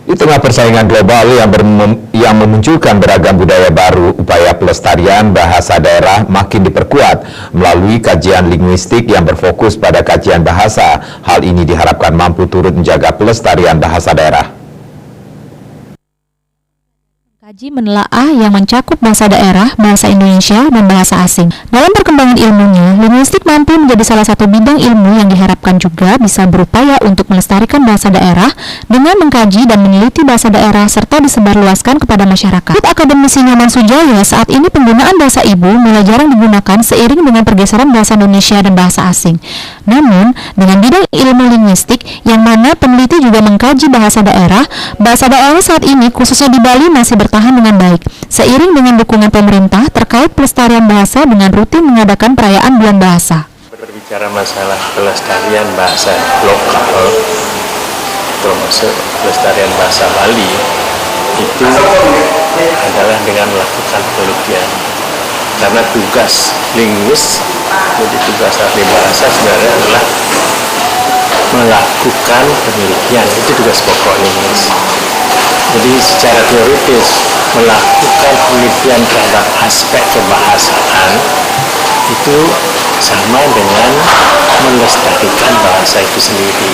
Di tengah persaingan global yang memunculkan beragam budaya baru, upaya pelestarian bahasa daerah makin diperkuat melalui kajian linguistik yang berfokus pada kajian bahasa. Hal ini diharapkan mampu turut menjaga pelestarian bahasa daerah. Kaji menelaah yang mencakup bahasa daerah, bahasa Indonesia, dan bahasa asing. Dalam perkembangan ilmunya, linguistik mampu menjadi salah satu bidang ilmu yang diharapkan juga bisa berupaya untuk melestarikan bahasa daerah dengan mengkaji dan meneliti bahasa daerah serta disebarluaskan kepada masyarakat. Menurut akademisi Nyoman Sujaya, saat ini penggunaan bahasa ibu mulai jarang digunakan seiring dengan pergeseran bahasa Indonesia dan bahasa asing. Namun, dengan bidang ilmu linguistik yang mana peneliti juga mengkaji bahasa daerah saat ini khususnya di Bali masih bertahan dengan baik, seiring dengan dukungan pemerintah terkait pelestarian bahasa dengan rutin mengadakan perayaan bulan bahasa. Berbicara masalah pelestarian bahasa lokal, termasuk pelestarian bahasa Bali, itu adalah dengan melakukan penelitian. Karena tugas linguis, jadi tugas ahli bahasa sebenarnya adalah melakukan penelitian, itu tugas pokok linguis. Jadi secara teoritis melakukan penelitian terhadap aspek kebahasaan itu sama dengan melestarikan bahasa itu sendiri.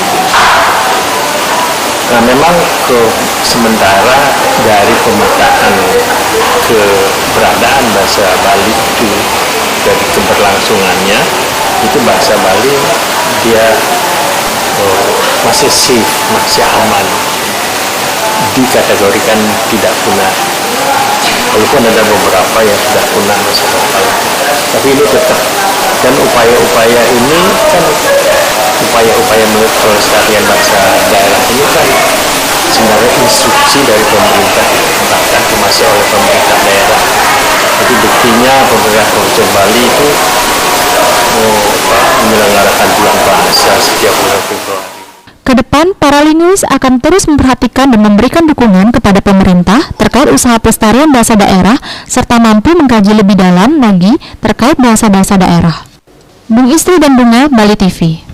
Nah, memang sementara dari pemetaan keberadaan bahasa Bali itu dari keberlangsungannya itu bahasa Bali dia masih safe, masih aman, dikategorikan tidak punah. Walaupun ada beberapa yang sudah punah masa lalu, tapi ini tetap, dan upaya-upaya ini kan upaya-upaya pelestarian bahasa daerah ini kan sebenarnya instruksi dari pemerintah, bahkan termasuk oleh pemerintah daerah. Jadi buktinya pemerintah Provinsi Bali itu menyelenggarakan bulan bahasa setiap bulan Februari. Kedepan, para linguis akan terus memperhatikan dan memberikan dukungan kepada pemerintah terkait usaha pelestarian bahasa daerah serta mampu mengkaji lebih dalam lagi terkait bahasa-bahasa daerah. Bung Istri dan Bunga, Bali TV.